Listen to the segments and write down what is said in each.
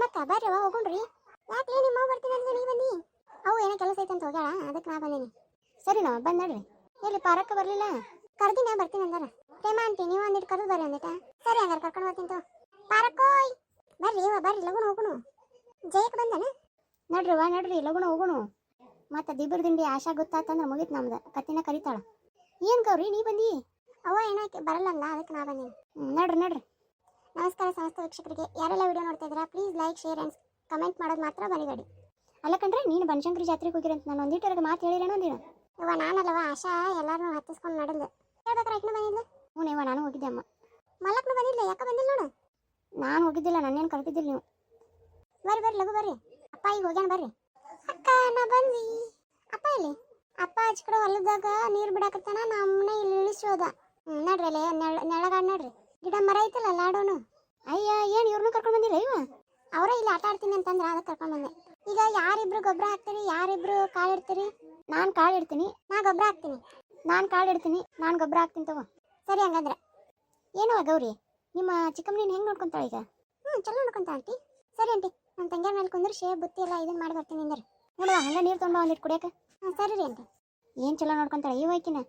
ಮತ್ತ ಬರ್ರಿ ಹೋಗೋಣ್ರಿ. ಯಾಕೆ ನಿಮ್ಮ ಬರ್ತೀನಿ ಅಂದ್ರೆ ನೀ ಬನ್ನಿ. ಅವು ಏನೋ ಕೆಲಸ ಐತೆ ಅಂತ ಹೋಗ್ಯಾಳ, ಅದಕ್ಕೆ ನಾ ಬಂದೀನಿ. ಸರಿ ನಾವು ಬಂದ್ ನಡ್ರಿ. ಎಲ್ಲಿ ಪಾರಕ್ಕೆ ಬರಲಿಲ್ಲ? ಕರ್ದಿನ ಬರ್ತೀನಿ ಅಂದಾರ. ಪ್ರೇಮ ಅಂತಿ ನೀವು ಒಂದಿಟ್ಟು ಕರೆದು ಬರ್ರಿ ಅಂದಿಟ. ಸರಿ ಹಂಗಾರೆ ಕರ್ಕೊಂಡು ಬರ್ತೀನಿ ತೋ. ಪಾರಕ್ಕೋಯ್ ಬರ್ರಿ ಬರ್ರಿ ಲಗುಣ ಹೋಗೋಣ. ಜಯಕ್ಕೆ ಬಂದಾನ ನಡ್ರಿ ನಡ್ರಿ ಲಗುಣ ಹೋಗೋಣ. ಮತ್ತೆ ದಿಬ್ಬರ ದಿಂಡಿ ಆಶಾ ಗೊತ್ತಾತಂದ್ರೆ ಮುಗಿತು ನಮ್ದು. ಕತ್ತಿನ ಕರಿತಾಳ. ಏನು ಗೌರಿ ನೀ ಬಂದಿ? ಅವ್ವ ಏನಕ್ಕೆ ಬರಲ್ಲಲ್ಲ, ಅದಕ್ಕೆ ನಾ ಬಂದೀನಿ. ನಡ್ರಿ ನಡ್ರಿ. ನಮಸ್ಕಾರ ಸಮಸ್ತ ವೀಕ್ಷಕರಿಗೆ. ಯಾರೆಲ್ಲ ವಿಡಿಯೋ ನೋಡ್ತಾ ಇದ್ದೀರಾ please like share and comment ಮಾಡೋದು ಮಾತ್ರ ಮರಿಬೇಡಿ. ಅಲ್ಲ ಕಣ್ರಿ, ನೀನು ಬನಶಂಕರಿ ಜಾತ್ರೆಗೆ ಹೋಗಿರಂತ ನಾನು ಒಂದಿಟ್ಟು ಮಾತು ಹೇಳಿರೇನೋ ಅಂದಿನ. ಇವ ನಾನಲ್ಲವ ಆಶಾ ಎಲ್ಲರೂ ಹತ್ತಿಸ್ಕೊಂಡು ನಡೆದು ಹೇಳ್ಬೇಕ್ರೆ ಐಕ್ನು ಬಂದಿಲ್ಲ. ಹ್ಞೂ ಇವ ನಾನು ಹೋಗಿದ್ದೆ ಅಮ್ಮ. ಮಲಕ್ನು ಬಂದಿಲ್ಲ, ಯಾಕೆ ಬಂದಿಲ್ಲ ನೋಡು. ನಾನು ಹೋಗಿದ್ದಿಲ್ಲ, ನನ್ನೇನು ಕರ್ತಿದ್ದಿಲ್ಲ ನೀವು. ಬರ್ರಿ ಬರ್ರಿ ಲಗು ಬರ್ರಿ. ಅಪ್ಪ ಈಗ ಹೋಗ್ಯಾನ ಬರ್ರಿ. ಅಕ್ಕ ನಾ ಬಂದಿ. ಅಪ್ಪ ಇಲ್ಲಿ? ಅಪ್ಪ ಆಚ ಕಡೆ ಹೊಲದಾಗ ನೀರು ಬಿಡಾಕತ್ತಾನ, ನಮ್ಮನೆ ಇಲ್ಲಿ ಇಳಿಸೋದ. ನಡ್ರಿ ಅಲ್ಲೇ ನೆಳಗಾಡ್ ನಡ್ರಿ. ಗಿಡ ಮರ ಐತಲ್ಲ ಲಾಡೋನು. ಅಯ್ಯ ಏನು ಇವ್ರನ್ನೂ ಕರ್ಕೊಂಡು ಬಂದಿಲ್ಲ ಇವ? ಅವರೇ ಇಲ್ಲಿ ಆಟ ಆಡ್ತೀನಿ ಅಂತಂದ್ರೆ ಅದಕ್ಕೆ ಕರ್ಕೊಂಡು ಬಂದೆ. ಈಗ ಯಾರಿಬ್ರು ಗೊಬ್ಬರ ಹಾಕ್ತೀರಿ, ಯಾರಿಬ್ರು ಕಾಳು ಇಡ್ತೀರಿ? ನಾನು ಕಾಳು ಇಡ್ತೀನಿ, ನಾ ಗೊಬ್ಬರ ಹಾಕ್ತೀನಿ. ನಾನು ಕಾಳು ಇಡ್ತೀನಿ, ನಾನು ಗೊಬ್ಬರ ಹಾಕ್ತೀನಿ ತಗೋ. ಸರಿ ಹಂಗಂದ್ರೆ. ಏನೋ ಗೌರಿ, ನಿಮ್ಮ ಚಿಕ್ಕಮ್ಮನ ಹೆಂಗೆ ನೋಡ್ಕೊಂತಾಳೆ ಈಗ? ಚಲೋ ನೋಡ್ಕೊಂತ ಆಂಟಿ. ಸರಿ ಆಂಟಿ, ನನ್ನ ತಂಗಿಯ ಮೇಲೆ ಕುಂದ್ರೆ ಶೇಪ್ ಬುತ್ತಿ ಎಲ್ಲ ಇದನ್ನು ಮಾಡಿ ಬರ್ತೀನಿ ಅಂದ್ರೆ ನೋಡುವ. ಹಂಗೆ ನೀರು ತೊಗೊಂಡು ಒಂದಿಟ್ಟು ಕುಡಿಯೋಕೆ. ಸರಿ ರೀ ಆಂಟಿ. ಏನು ಚಲೋ ನೋಡ್ಕೊಂತಾಳೆ ಈ ವೈಕಿನ?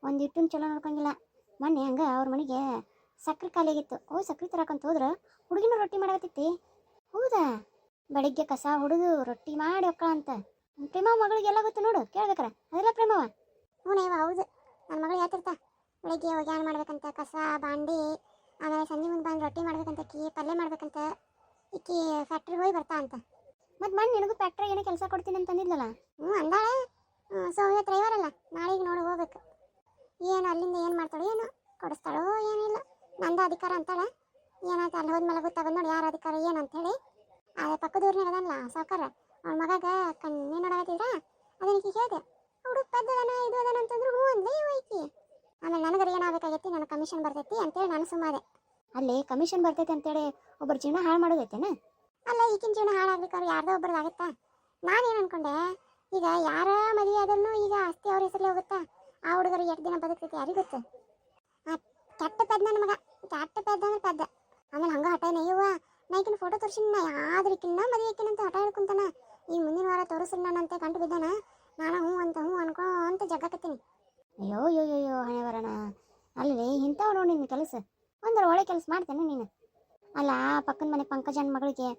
ಒಂದಿಟ್ಟು ಚಲೋ ನೋಡ್ಕೊಂಗಿಲ್ಲ. ಮೊನ್ನೆ ಹಂಗೆ ಅವ್ರ ಮನೆಗೆ ಸಕ್ರೆ ಖಾಲಿಯಾಗಿತ್ತು. ಸಕ್ರೆ ತರಕಂತ ಹೋದ್ರೆ ಹುಡುಗಿನ ರೊಟ್ಟಿ ಮಾಡಕತ್ತಿತ್ತಿ. ಹೌದಾ? ಬೆಳಿಗ್ಗೆ ಕಸ ಹೊಡೆದು ರೊಟ್ಟಿ ಮಾಡಿ ಒಕ್ಕಳ ಅಂತ. ಪ್ರೇಮ ಮಗಳಿಗೆಲ್ಲ ಗೊತ್ತು ನೋಡು, ಕೇಳ್ಬೇಕಾರ ಅದೆಲ್ಲ ಪ್ರೇಮವ. ಹ್ಞೂ ಹೌದು, ನನ್ನ ಮಗಳು ಹೇಳ್ತಿರ್ತಾ ಬೆಳಿಗ್ಗೆ ಒಗ್ಯಾಣ ಮಾಡ್ಬೇಕಂತ, ಕಸ ಬಾಂಡಿ, ಆಮೇಲೆ ಸಂಜೆ ಮುಂದೆ ಬಂದು ರೊಟ್ಟಿ ಮಾಡ್ಬೇಕಂತ, ಪಲ್ಯ ಮಾಡ್ಬೇಕಂತ. ಈಕಿ ಫ್ಯಾಕ್ಟ್ರಿಗೆ ಹೋಗಿ ಬರ್ತಾ ಅಂತ. ಮತ್ತು ಮಣ್ಣು ನಿನಗೂ ಫ್ಯಾಕ್ಟ್ರಿಗೆ ಏನೋ ಕೆಲಸ ಕೊಡ್ತೀನಿ ಅಂತಂದಿದ್ಲಲ್ಲ? ಅಂದಾಳೆ. ಸೊ ಇವತ್ತು ರವಿವಾರಲ್ಲ, ನಾಳೆಗೆ ನೋಡಿ ಹೋಗ್ಬೇಕು. ಏನು ಅಲ್ಲಿಂದ ಏನು ಮಾಡ್ತಾಳೋ ಏನೋ, ಕೊಡಿಸ್ತಾಳೋ ಏನಿಲ್ಲ. ನಂದು ಅಧಿಕಾರ ಅಂತಾಳೆ. ಏನಾಯ್ತು ಅಲ್ಲಿ ಹೋದ್ಮೇಲೆ ಗೊತ್ತಾಗೋದು ನೋಡಿ ಯಾರು ಅಧಿಕಾರ ಏನು ಅಂಥೇಳಿ. ಅದೇ ಪಕ್ಕದೂರ್ನಾಗ ಅದಲ್ಲ ಸಾವುಕಾರ, ಅವ್ನ ಮಗಾಗ ಕಣ್ಣು ನೋಡಾಕತ್ತಿದ್ರ. ಅದಕ್ಕೆ ಹೇಳಿದೆ, ಹುಡುಗ ಪದ್ದದನ ಇದು ಅದನ ಅಂತಂದ್ರು ಹ್ಞೂ ಅಂದ್ಲೇ ಇವೈಕಿ. ಆಮೇಲೆ ನನಗರ ಏನಾಗಬೇಕಾಗೈತಿ, ನನಗೆ ಕಮಿಷನ್ ಬರ್ತೈತಿ ಅಂತೇಳಿ ನಾನು ಸುಮ್ಮನೆ. ಅಲ್ಲಿ ಕಮಿಷನ್ ಬರ್ತೈತಿ ಅಂತೇಳಿ ಒಬ್ಬರು ಜೀವನ ಹಾಳು ಮಾಡೋದೈತೇನೆ? ಅಲ್ಲ, ಈಗಿನ ಜೀವನ ಹಾಳಾಗ್ಬೇಕಾದ್ರೆ ಯಾರ್ದೋ ಒಬ್ರದ್ದು ಆಗುತ್ತಾ? ನಾನೇನು ಅನ್ಕೊಂಡೆ, ಈಗ ಯಾರ ಮದುವೆ ಆದ್ರೂ ಈಗ ಆಸ್ತಿ ಅವ್ರ ಹೆಸರಲ್ಲಿ ಹೋಗುತ್ತಾ? ಆ ಹುಡುಗರು ಎಷ್ಟು ದಿನ ಬದುಕ್ತೈತಿ ಯಾರಿಗೆ ಗೊತ್ತು? ಕೆಟ್ಟ ಪೆದ್ದ ನನ್ನ ಮಗ, ಕೆಟ್ಟ ಪೆದ್ದ ಅಂದ್ರೆ ಪೆದ್ದ. ಆಮೇಲೆ ಹಂಗೆ ಹಠ ನಯ್ಯವ್ವ, ನೈಕಿನ ಫೋಟೋ ತೋರಿಸಿನ ಯಾವ್ದ್ರಿಕಿನ್ನ ಮದುವೆ ಆಕಿನಂತ ಹಠ ಹಿಡ್ಕೊಂತಾನ. ಈಗ ಮುಂದಿನ ವಾರ ತೋರಿಸಿಲ್ಲ ನಾನಂತೆ ಗಂಟು ಬಿದ್ದಾನ. ನಾನು ಹ್ಞೂ ಅನ್ಕೊ ಅಂತ ಜಗ್ಗಾಕತ್ತೀನಿ. ಅಯ್ಯೋ ಅಯ್ಯೋ ಅಯ್ಯೋ ಹಣೆ ಬರೋಣ. ಅಲ್ಲಿ ಇಂಥವ್ ನೋಡಿ ನಿನ್ನ ಕೆಲಸ ಅಂದ್ರೆ ಒಳ್ಳೆ ಕೆಲಸ ಮಾಡ್ತೇನೆ ನೀನು. ಅಲ್ಲ, ಪಕ್ಕದ ಮನೆ ಪಂಕಜನ ಮಗಳಿಗೆ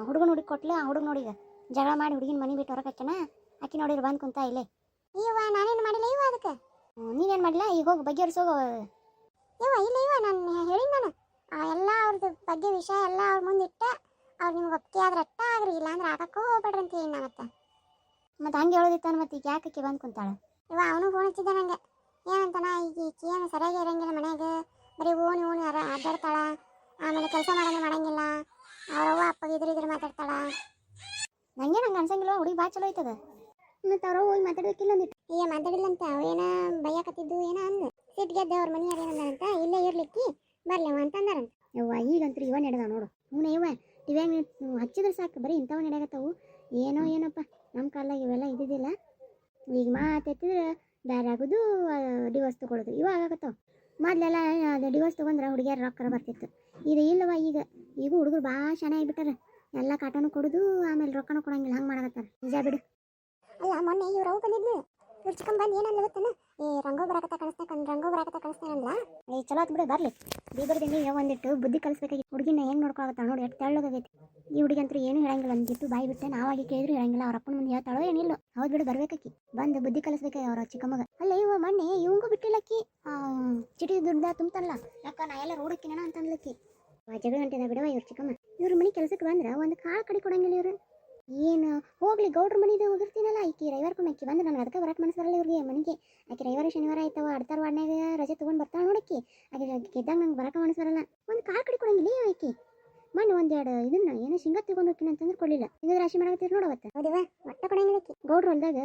ಹುಡುಗನ ಹುಡುಗಿ ಕೊಟ್ಲು. ಆ ಹುಡುಗ ನೋಡಿಗ ಜಗಳ ಮಾಡಿ ಹುಡುಗಿನ ಮನೆ ಬಿಟ್ಟು ಹೊರಕಚ್ಚನ. ಆಕಿ ನೋಡಿರಿ ಬಂದು ಕುಂತ ಇಲ್ಲೇ. ಇವ ನಾನೇನು ಮಾಡಿಲ್ಲ ಇವ ಅದಕ್ಕೆ. ನೀನೇನು ಮಾಡಿಲ್ಲ, ಈಗ ಹೋಗಿ ಬಗೆಹರಿಸೋಗ. ಇವ ಇಲ್ಲ ಇವ ನಾನು ಹೇಳಿ ನಾನು ಎಲ್ಲ ಅವ್ರದ್ದು ಬಗ್ಗೆ ವಿಷಯ ಎಲ್ಲ ಅವ್ರ ಮುಂದಿಟ್ಟ ಅವ್ರು ನಿಮ್ಗೆ ಒಪ್ಪಿಗೆ ಆದ್ರೆ ಅಟ್ಟ ಆಗ್ರಿ, ಇಲ್ಲ ಅಂದ್ರೆ ಆಗಕ್ಕೂ ಹೋಗ್ಬೇಡ್ರಿ ಅಂತ ಹೇಳಿ ಮತ್ತೆ. ಮತ್ತೆ ಹಂಗೆ ಹೇಳೋದಿತ್ತಾನ, ಮತ್ತೆ ಈಗ ಯಾಕೆ ಬಂದು ಕುಂತಾಳ? ಇವ ಅವನು ಫೋನ್ ಹಚ್ಚಿದ್ದ ನಂಗೆ. ಏನಂತಾನ, ಈಗ ಏನು ಸರಿಯಾಗಿ ಇರಂಗಿಲ್ಲ ಮನ್ಯಾಗ, ಬರೀ ಓಣಿ ಅಡ್ಡಾಡ್ತಾಳ. ಆಮೇಲೆ ಕೆಲಸ ಮಾಡಂಗಿಲ್ಲ. ಅವ್ರವ್ವ ಅಪ್ಪಗೆ ಇದ್ರ ಮಾತಾಡ್ತಾಳ. ನಂಗೆ ಅನ್ಸಂಗಿಲ್ವ, ಹುಡುಗಿ ಭಾಳ ಚಲೋ ಐತದ. ಮತ್ತು ಅವ್ರವ್ವ ಹೋಗಿ ಮಾತಾಡ್ಬೇಕಿಲ್ಲ ಅಂದಿಟ್ಟು. ಈಗ ಮಾತಾಡಿಲ್ಲಂತ ಅವೇನ ಬೈಯಾಕತ್ತಿದ್ದು ಏನೋ ಅಂದು ಸಿಟ್ಟಿಗೆದ್ದೆ. ಅವ್ರ ಮನೆಯಾರ ಏನಂದಾರಂತ, ಇಲ್ಲೇ ಇರ್ಲಿಕ್ಕಿ ಬರ್ಲವ ಅಂತಂದಾರಂತ. ಯವ್ವ ಈಗಂತೂ ಇವ ನಡೆದ ನೋಡು. ಹ್ಞೂ ಇವ ಇವ್ಯಾಗ ಹಚ್ಚಿದ್ರೆ ಸಾಕು, ಬರೀ ಇಂಥವ ನಡೆಯಕತ್ತವು. ಏನಪ್ಪ ನಮ್ಮ ಕಾಲದಾಗ ಇವೆಲ್ಲ ಇದ್ದಿದ್ದಿಲ್ಲ. ಈಗ ಮಾತೆತ್ತಿದ್ರೆ ಬೇರೆ ಆಗೋದು, ಡಿವೋರ್ಸ್ ತೊಗೊಳೋದು ಇವ ಆಗಾಕತ್ತವ. ಮೊದಲೆಲ್ಲ ಅದು ಡಿವೋರ್ಸ್ ತೊಗೊಂಡ್ರೆ ಹುಡುಗಿಯರ ರೊಕ್ಕ ಬರ್ತಿತ್ತು. ಇದು ಇಲ್ಲವ, ಈಗ ಹುಡುಗರು ಭಾಳ ಚೆನ್ನಾಗಿ ಆಗಿಬಿಟ್ಟಾರೆ. ಎಲ್ಲ ಕಾಟನೂ ಕೊಡೋದು, ಆಮೇಲೆ ರೊಕ್ಕನೂ ಕೊಡಂಗಿಲ್ಲ. ಹಂಗೆ ಮಾಡಕತ್ತಾರ. ನಿಜ ಬಿಡು. ಅಲ್ಲ, ಮೊನ್ನೆ ಇವ್ರು ಅವು ಬಂದಿದ್ಲು. ಇವ್ರು ಚಿಕ್ಕಮ್ಮ ಬಂದು ಏನಂದ ಗೊತ್ತೇನ, ರಂಗೋ ಬರಾಕತ್ತ ಕಳಿಸ್ತಾನಲ್ಲ. ಚಲೋ ಆತ್ ಬಿಡು, ಬರಲಿ. ಬೀಬರ್ದಿಂದ ಒಂದಿಟ್ಟು ಬುದ್ಧಿ ಕಲಿಸ್ಬೇಕಾಗಿತ್ತು. ಹುಡುಗಿನ ಹೆಂಗೆ ನೋಡ್ಕೊಳತ್ತ ನೋಡಿ, ಎಷ್ಟು ತೆಳ್ಳಗಾಗೈತಿ. ಈ ಹುಡುಗಿ ಅಂತೂ ಏನು ಹೇಳಂಗಿಲ್ಲ. ಒಂದಿಟ್ಟು ಬಾಯಿ ಬಿಟ್ಟೆ ನಾವಾಗಿ ಕೇಳಿದ್ರು ಹೇಳಂಗಿಲ್ಲ. ಅವ್ರ ಅಪ್ಪನ ಮುಂದೆ ಹೇಳ್ತಾಳೋ ಏನಿಲ್ಲ. ಹೌದು ಬಿಡು, ಬರ್ಬೇಕಾಕಿ ಬಂದು ಬುದ್ಧಿ ಕಲಿಸ್ಬೇಕಾಗಿ ಅವ್ರ ಚಿಕ್ಕಮ್ಮಗ. ಅಲ್ಲ ಇವ ಮೊನ್ನೆ ಇವಂಗೂ ಬಿಟ್ಟಿಲ್ಲಕ್ಕಿ ಚಿಟಿ ದುಡ್ಡ ತುಂಬ್ತಾನಲ್ಲ, ಯಾಕ ನಾ ಎಲ್ಲ ರೋಡಕ್ಕಿನ ಅಂತಂದ್ಲಕ್ಕಿ. ಜಗಳ ಗಂಟೆದ ಬಿಡವ ಇವ್ರ ಚಿಕ್ಕಮ್ಮ. ಇವ್ರ ಮನೆ ಕೆಲಸಕ್ಕೆ ಬಂದ್ರೆ ಒಂದು ಕಾಳು ಕಡೆ ಕೊಡಂಗಿಲ್ಲ ಇವ್ರು. ಏನು ಹೋಗ್ಲಿ, ಗೌಡ್ರ ಮನೆದು ಹೋಗಿರ್ತೀನಲ್ಲ, ಈಕಿ ರವಿವಾರಕ್ಕೊಮ್ಮೆ ಆಕಿ ಬಂದು ನನಗೆ ಅದಕ್ಕೆ ಬರಕ್ಕೆ ಮನಸ್ಸು ಬರಲ್ಲ ಇವ್ರಿಗೆ ಮನೆಗೆ. ಆಕೆ ರವಿವಾರ ಶನಿವಾರ ಆಯ್ತವ ಅಡ್ತಾರ ವಾಡ್ನಾಗ ರಜೆ ತೊಗೊಂಡು ಬರ್ತಾಳೆ ನೋಡಕ್ಕಿ. ಆಕೆ ಗೆದ್ದಾಗ ನಂಗೆ ಬರಕ್ಕೆ ಮನಸ್ಸು ಬರಲ್ಲ. ಒಂದು ಕಾಳು ಕಡೆ ಕೊಡಂಗಿಲ್ಲ ಆಕಿ. ಮೊನ್ನೆ ಒಂದೆರಡು ಇದನ್ನ ಏನೋ ಶೇಂಗಾ ತಗೊಂಡು ಹೋಗ್ತೀನಿ ಅಂತಂದ್ರೆ ಕೊಡಲಿಲ್ಲ. ಶೇಂಗದ ರಾಶಿ ಮಾಡಕತ್ತೀರಿ ನೋಡವತ್ತ. ಹೌದವ, ಒಟ್ಟ ಕೊಡಂಗಿಲ್ಲ ಆಕಿ. ಗೌಡ್ರ ಹೊಲ್ದಾಗ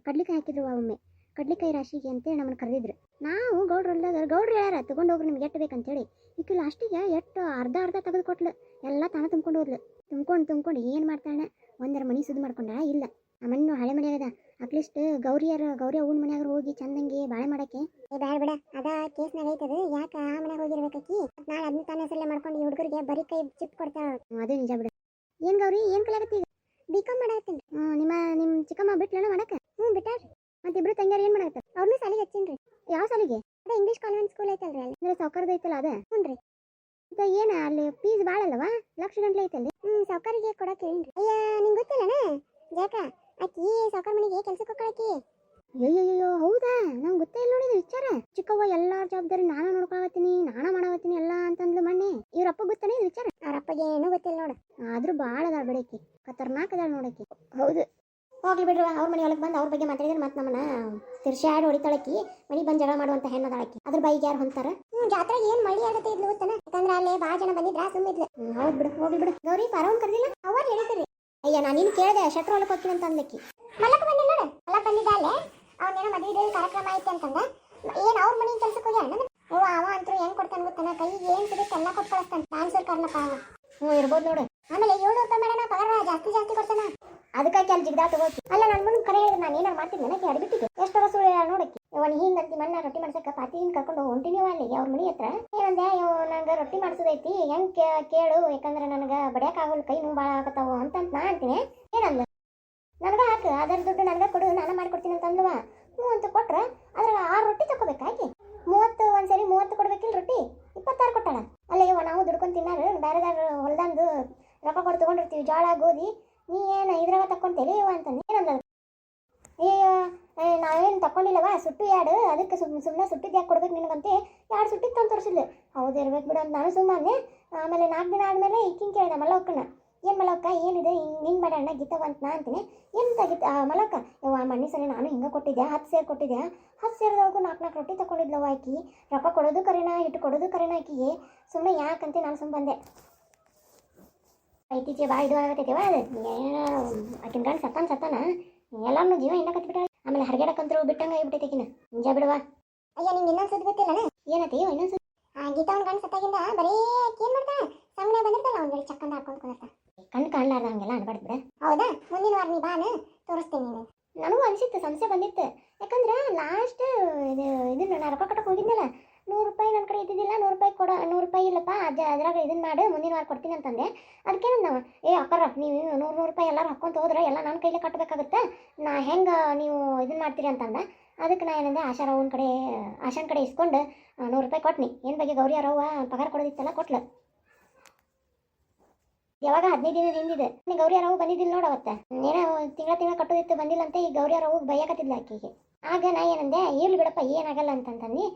ಕಡ್ಲಿಕಾಯಿ ಹಾಕಿದ್ರು ಒಮ್ಮೆ. ಕಡ್ಲಿಕಾಯಿ ರಾಶಿಗೆ ಅಂತೇಳಿ ನಮ್ಮನ್ನು ಕರೆದಿದ್ರು. ನಾವು ಗೌಡ್ರ ಹೊಲ್ದಾಗ ಗೌಡ್ರು ಹೇಳ್ಯಾರ ತೊಗೊಂಡೋಗ್ರಿ ನಿಮ್ಗೆ ಎಟ್ಟು ಬೇಕಂತೇಳಿ. ಈಕಿ ಲಾಸ್ಟಿಗೆ ಎಷ್ಟು ಅರ್ಧ ತೆಗೆದು ಕೊಟ್ಲು. ಎಲ್ಲ ತಾನ ತುಂಬ್ಕೊಂಡು ಹೋದ್ಲು. ತುಂಬ್ಕೊಂಡು ಏನು ಮಾಡ್ತಾಳೆ, ಒಂದರ ಮನೆ ಸುದ್ದು ಮಾಡ್ಕೊಂಡ ಇಲ್ಲ. ಆ ಮಣ್ಣು ಹಳೆ ಮನೆ ಆಗದ. ಅಟ್ಲೀಸ್ಟ್ ಗೌರಿ ಅವ್ನ ಮನ್ಯಾಗ ಹೋಗಿ ಚಂದಂಗೆ ಬಾಳೆ ಮಾಡಕ್ಕೆ ಬೇಡ ಬಿಡ. ಅದ ಕೇಸ್ನಾಗ ಐತದ, ಯಾಕೆ ಆ ಮನ್ಯಾಗ ಹೋಗಿರ್ಬೇಕಾಕಿ. ನಾಳೆ ಅದನ್ನ ತಾನೇ ಸಲ ಮಾಡ್ಕೊಂಡು ಈ ಹುಡುಗರಿಗೆ ಬರೀ ಕೈ ಚಿಪ್ ಕೊಡ್ತಾಳ. ಅದೇ ನಿಜ ಬಿಡ. ಏನು ಗೌರಿ ಏನು ಕಲಿಯಾಕತ್ತಿ ಈಗ ಬಿಕಾಮ್ ಮಾಡಾಕತ್ತೀನಿ ನಿಮ್ಮ ಚಿಕ್ಕಮ್ಮ ಬಿಟ್ಲನ ಮಾಡಕ್ಕೆ ಬಿಟ್ಟಾರ್ರಿ ಮತ್ತೆ ಇಬ್ರು ತಂಗಿಯರು ಏನು ಮಾಡಾಕತ್ತಾರ ಅವ್ರನ್ನೂ ಸಾಲಿಗೆ ಹಚ್ಚೀನಿ ಯಾವ ಸಾಲಿಗೆ ಅದೇ ಇಂಗ್ಲೀಷ್ ಕಾನ್ವೆಂಟ್ ಸ್ಕೂಲ್ ಐತಲ್ರಿ ಅಲ್ಲಿ ಅಂದ್ರೆ ಸೌಕರ್ದ ಐತಲ್ಲ ಅದೇ ಹ್ಞೂ ಮತ್ತೆ ಏನು ಅಲ್ಲಿ ಫೀಸ್ ಭಾಳ ಅಲ್ಲವಾ ಲಕ್ಷ ಗಂಟ್ಲೆ ಐತಲ್ರಿ ಸೌಕರ್ಗೆ ಕೊಡಕ್ಕೆ ಹೇಳಿನ್ರಿ ಅಯ್ಯ ನಿಂಗೆ ಗೊತ್ತಿಲ್ಲನ ಜಾಕ ಆಕಿ ಸೌಕರ್ ಮನೆಗೆ ಕೆಲ್ಸಕ್ಕೆ ಹೋಗ್ಕೊಳಕಿ ಅಯ್ಯಯ್ಯೋ ಹೌದಾ ನಂಗೆ ಗೊತ್ತೇ ಇಲ್ಲ ನೋಡಿದ ವಿಚಾರ ಚಿಕ್ಕವ್ವ ಎಲ್ಲಾ ಜವಾಬ್ದಾರಿ ನಾನ ನೋಡ್ಕೊಳತ್ತೀನಿ ನಾನ ಮಾಡಾಕತ್ತೀನಿ ಎಲ್ಲ ಅಂತಂದ್ಲು ಮಣ್ಣಿ ಇವ್ರಪ್ಪ ಗೊತ್ತಾನೆ ಇದು ವಿಚಾರ ಅವ್ರಪ್ಪಗೆ ಏನೂ ಗೊತ್ತಿಲ್ಲ ನೋಡು ಆದ್ರೂ ಭಾಳ ಅದಾಳ ಬಿಡಕಿ ಖತರ್ನಾಕ್ ಅದಾಳ ನೋಡಕಿ ಹೌದು ಹೋಗ್ಲಿ ಬಿಡ್ರವ ಅವ್ರ ಮನೆ ಒಳಗೆ ಬಂದು ಅವ್ರ ಬಗ್ಗೆ ಮಾತಾಡಿದ್ರೆ ಮತ್ತೆ ನಮ್ಮನ್ನ ತಿರ್ಸಾಡಿ ಹೊಡಿತಾಳಕಿ ಮನೆ ಬಂದು ಜಗಳ ಮಾಡುವಂತ ಹೆಣ್ಣದಾಳಕಿ ಅದ್ರ ಬೈಗೆ ಯಾರು ಹೊಂತಾರ ಜಾತ್ರೆಗೆ ಏನು ಮಳಿ ಆಗತ್ತೆ ಇದ್ಲು ಗೊತ್ತಾನ ಯಾಕಂದ್ರೆ ಅಲ್ಲೇ ಭಾಳ ಜನ ಬಂದಿದ್ರ ಸುಮ್ಮಿದ್ಲು ಹೌದು ಬಿಡು ಹೋಗ್ಲಿ ಬಿಡು ಗೌರಿ ಪರವನ್ ಕರ್ದಿಲ್ಲ ಅವ್ರು ಹೇಳಿದ್ರಿ ಅಯ್ಯ ನಾನು ನೀನು ಕೇಳಿದೆ ಶಟ್ರ್ ಹೊಲಕ್ಕೆ ಹೋಗ್ತೀನಿ ಅಂತ ಅಂದಕ್ಕಿ ಮಲ್ಲಕ್ಕ ಬಂದಿಲ್ಲ ನೋಡು ಮಲ್ಲಕ್ಕ ಬಂದಿದ್ದ ಅಲ್ಲೇ ಅವನೇನೋ ಮದುವೆ ಕಾರ್ಯಕ್ರಮ ಐತೆ ಅಂತಂದ ಏನು ಅವ್ರ ಮನೆ ಕೆಲ್ಸಕ್ಕೆ ಹೋಗ್ಯಾರ ಓ ಅವ ಅಂತೂ ಹೆಂಗ್ ಕೊಡ್ತಾನೆ ಗೊತ್ತಾನ ಕೈಗೆ ಏನು ಸಿಗುತ್ತೆ ಎಲ್ಲ ಕೊಟ್ಟು ಕಳಿಸ್ತಾನೆ ಟ್ರಾನ್ಸ್ಫರ್ ಕಾರ್ನಪ್ಪ ಅವ ಇರ್ಬೋದು ನೋಡು ಆಮೇಲೆ 700 ರೂಪಾಯಿ ಮಾಡೋಣ ಪಗಾರ ಜಾಸ್ತಿ ಕೊಡ್ತಾನ ಅದಕ್ಕಾಗಿ ಅಲ್ಲಿ ಜಿಗ್ದಾ ತಗೋತಿ ಅಲ್ಲ ನನ್ನ ಮುಂದೆ ಕರೆ ಹೇಳಿದ್ರೆ ನಾನು ಏನಾರು ಮಾಡ್ತೀನಿ ನನಗೆ ಅಡ್ಬಿಟ್ಟಿದ್ದೆ ಎಷ್ಟು ರಸು ನೋಡಕ್ಕೆ ಅವನು ಹಿಂಗಂತಿ ಮಣ್ಣ ರೊಟ್ಟಿ ಮಾಡ್ಸಕ್ಕೆ ಪಾತಿನ ಕರ್ಕೊಂಡು ಹೊಂಟಿನಿ ಅಲ್ಲಿಗೆ ಅವ್ರ ಮನೆ ಹತ್ರ ಏನಂದೆ ನಂಗೆ ರೊಟ್ಟಿ ಮಾಡ್ಸೋದೈತಿ ಹೆಂಗ್ ಕೇಳು ಯಾಕಂದ್ರೆ ನನಗೆ ಬಡಿಯೋಕ್ಕಾಗಲ್ಲ ಕೈ ನೋವು ಭಾಳ ಆಗತ್ತಾವು ಅಂತ ನಾ ಅಂತೀನಿ ಏನಂದ ನನಗೆ ಹಾಕು ಅದರ ದುಡ್ಡು ನನಗೆ ಕೊಡು ನಾನು ಮಾಡಿಕೊಡ್ತೀನಿ ಅಂತ ಅಂದ್ಲವ ಹ್ಞೂ ಅಂತ ಕೊಟ್ರೆ ಅದ್ರಾಗ 6 ರೊಟ್ಟಿ ತಗೋಬೇಕಾಗಿ 30 ಒಂದ್ಸರಿ 30 ಕೊಡ್ಬೇಕಿಲ್ಲ ರೊಟ್ಟಿ 26 ಕೊಟ್ಟಾಳ ಅಲ್ಲೇ ನಾವು ದುಡ್ಕೊಂಡು ತಿನ್ನಾರು ಬೇರೆದಾರ ಹೊಲ್ದಂದು ರೊಕ್ಕ ಕೊಟ್ಟು ತೊಗೊಂಡಿರ್ತೀವಿ ಜೋಳ ಗೋಧಿ ನೀ ಏನು ಇದ್ರಾಗ ತಕ್ಕೊಂತೇಲಿ ಅಂತಂದು ಏನಂದ ಅಯ್ಯೋ ನಾವೇನು ತಗೊಂಡಿಲ್ಲವ ಸುಟ್ಟು ಯಾಡು ಅದಕ್ಕೆ ಸುಮ್ಮನೆ ಸುಟ್ಟಿದ್ದು ಯಾಕೆ ಕೊಡ್ಬೇಕು ನಿನಗಂತೆ 2 ಸುಟ್ಟಿತ್ತು ಅಂತ ತೋರಿಸಿದ್ಲು ಹೌದು ಇರ್ಬೇಕು ಬಿಡು ಅಂತ ನಾನು ಸುಮ್ಮನೆ ಆಮೇಲೆ 4 ದಿನ ಆದಮೇಲೆ ಈಕಿಂಗ್ ಕೇಳಿದೆ ಮಲ್ಲವಕ್ಕನ ಏನು ಮಲ್ಲವಕ್ಕ ಏನಿದೆ ಹಿಂಗೆ ಬೇಡ ಅಣ್ಣ ಗೀತವ ಅಂತ ನಾ ಅಂತೀನಿ ಎಂತ ಗೀತ ಮಲ್ಲವಕ್ಕ ಯವ್ವ ಮಣ್ಣಿ ಸರಿ ನಾನು ಹಿಂಗೆ ಕೊಟ್ಟಿದ್ದೆ 10 ಸೇರು ಕೊಟ್ಟಿದ್ದೆ 10 ಸೇರಿದವರೆಗೂ 4 ರೊಟ್ಟಿ ತಗೊಂಡಿದ್ಲವ ಆಕಿ ರೊಕ್ಕ ಕೊಡೋದು ಕರೆನ ಇಟ್ಟು ಕೊಡೋದು ಕರೆನ ಆಕಿಗೆ ಸುಮ್ಮನೆ ಯಾಕಂತೆ ನಾನು ಸುಮ್ಮ ಬಂದೆ ಇತ್ತೀಚೆ ಭಾಳ ಇದು ಆಗತ್ತೈತಿವ ಅದು ಏನೋ ಆಕಿನ ಗಂಡು ಸತ್ತಾನ ಎಲ್ಲಾನು ಜೀವ ಹಿಂಡಕತ್ಬಿಟ್ಟ ಆಮೇಲೆ ಹರಗಡಕಂತರೂ ಬಿಟ್ಟಂಗೆ ಆಗಿಬಿಟ್ಟೈತಿಕಿನ ನಿಜ ಬಿಡುವ ಅಯ್ಯ ನಿಂಗೆ ಇನ್ನೊಂದು ಸುದ್ದಿ ಗೊತ್ತಿಲ್ಲನ ಏನತಿ ಇನ್ನೊಂದು ಸುದ್ದಿ ಗೀತಾವನ್ ಗಂಡು ಸತ್ತಾಗಿಂದ ಬರೀ ಏನು ಮಾಡ್ತಾನೆ ಸಾಮನೆ ಬಂದಿರ್ತಲ್ಲ ಅವ್ನಿಗೆ ಚಕ್ಕಂದ ಹಾಕೊಂಡು ಕುಂದಿರ್ತಾನೆ ಕಣ್ಣು ಕಾಣಲಾರ್ದ ಹಂಗೆಲ್ಲ ಅನ್ಬಾರ್ದು ಬಿಡ ಹೌದಾ ಮುಂದಿನ ವಾರ ನೀ ಬಾನು ತೋರಿಸ್ತೀನಿ ನೀನು ನನಗೂ ಅನಿಸಿತ್ತು ಸಂಶಯ ಬಂದಿತ್ತು ಯಾಕಂದ್ರೆ ಲಾಸ್ಟ್ ಇದನ್ನ ನಾ ರೊಕ್ಕ ಕಟ್ಟಕ್ಕೆ ಹೋಗಿದ್ನಲ್ಲ 100 ರೂಪಾಯಿ ನನ್ನ ಕಡೆ ಇದ್ದಿದ್ದಿಲ್ಲ 100 ರೂಪಾಯಿ 100 ರೂಪಾಯಿ ಇಲ್ಲಪ್ಪ ಅದ್ರಾಗ ಇದನ್ನ ಮಾಡು ಮುಂದಿನ ವಾರ ಕೊಡ್ತೀನಿ ಅಂತಂದೆ ಅದಕ್ಕೇನಂದವ ಅಕ್ಕರ ನೀವು 100 ರೂಪಾಯಿ ಎಲ್ಲರೂ ಹಾಕ್ಕೊಂತ ಹೋದ್ರೆ ಎಲ್ಲ ನನ್ನ ಕೈಲೇ ಕಟ್ಟಬೇಕಾಗುತ್ತೆ ನಾ ಹೆಂಗೆ ನೀವು ಇದನ್ನ ಮಾಡ್ತೀರಿ ಅಂತಂದ ಅದಕ್ಕೆ ನಾ ಏನಂದೆ ಆಶಾನ್ ಕಡೆ ಇಸ್ಕೊಂಡು 100 ರೂಪಾಯಿ ಕೊಟ್ನಿ ಏನು ಬಗ್ಗೆ ಗೌರಿ ಅವರವ್ವ ಪಗಾರ ಕೊಡೋದಿತ್ತಲ್ಲ ಕೊಟ್ಲು ಯಾವಾಗ 15 ದಿನದ ಹಿಂದಿದೆ ನೀ ಗೌರಿ ಅವರವ್ವ ಬಂದಿದ್ದಿಲ್ಲ ನೋಡು ಅವತ್ತು ಏನೋ ತಿಂಗಳ ಕಟ್ಟೋದಿತ್ತು ಬಂದಿಲ್ಲಂತೆ ಈ ಗೌರಿ ಅವರವ್ವ ಬೈಯಾಕತ್ತಿದ್ಲ ಆಕೆಗೆ ಆಗ ನಾ ಏನಂದೆ ಇರ್ಲಿ ಬಿಡಪ್ಪ ಏನಾಗಲ್ಲ ಅಂತಂದು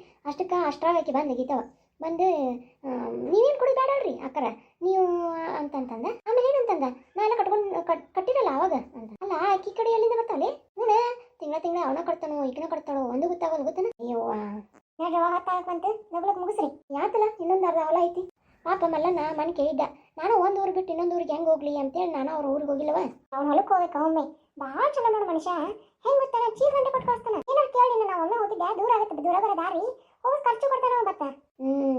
ಅಷ್ಟ್ರಾಗ ಆಕಿ ಬಂದು ಗೀತವ ಬಂದು ನೀವೇನು ಕೊಡಿ ಬೇಡಲ್ರಿ ಅಕ್ಕರ ನೀವು ಅಂತಂತಂದ ಆಮೇಲೆ ಏನಂತಂದ ನಾ ಎಲ್ಲ ಕಟ್ಟಿರಲ್ಲ ಅವಾಗ ಅಂತ ಅಲ್ಲ ಆಕಿ ಕಡೆ ಎಲ್ಲಿಂದ ಬರ್ತಾಳೆ ಹ್ಞೂ ತಿಂಗಳ ಅವನ ಕೊಡ್ತಾನೋ ಈಗಿನ ಕೊಡ್ತಾಳೋ ಒಂದು ಗೊತ್ತಾಗೋದು ಗೊತ್ತಾನ ಅಯ್ಯವ್ವ ಹೊತ್ತಾಗಂತೆ ನಗ್ಲಕ್ಕೆ ಮುಗಿಸ್ರಿ ಯಾತಲ್ಲ ಇನ್ನೊಂದು ಅರ್ಧ ಹೊಲ ಐತಿ ಪಾಪ ಮಲ್ಲನ್ನ ಮನೆ ಕೇಳಿದ್ದ ನಾನು ಒಂದು ಊರು ಬಿಟ್ಟು ಇನ್ನೊಂದು ಊರಿಗೆ ಹೆಂಗೆ ಹೋಗ್ಲಿ ಅಂತೇಳಿ ನಾನು ಅವ್ರ ಊರಿಗೆ ಹೋಗಿಲ್ಲವ ಅವ್ನ ಹೊಲಕ್ಕೆ ಹೋಗ್ಬೇಕು ಒಮ್ಮೆ ಭಾಳ ಚಲೋ ನೋಡು ಮನುಷ್ಯ ಹೆಂಗೆ ಗೊತ್ತಾನ ಚೀರ್ ಗಂಟೆ ಕೊಟ್ಟು ಕಳಿಸ್ತಾನೆ ಏನಾರು ಕೇಳಿ ನಾವು ಒಮ್ಮೆ ಹೋಗಿದ್ದೆ ದೂರ ಆಗುತ್ತೆ ದೂರ ಬರೋ ದಾರಿ ಹೋಗಿ ಖರ್ಚು ಕೊಡ್ತಾನೆ ಬತ್ತ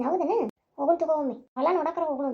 ಹೌದನ ಹೋಗೋಣ ತಗೋ ಒಮ್ಮೆ ಹೊಲ ನೋಡಕ್ರ ಹೋಗೋಣ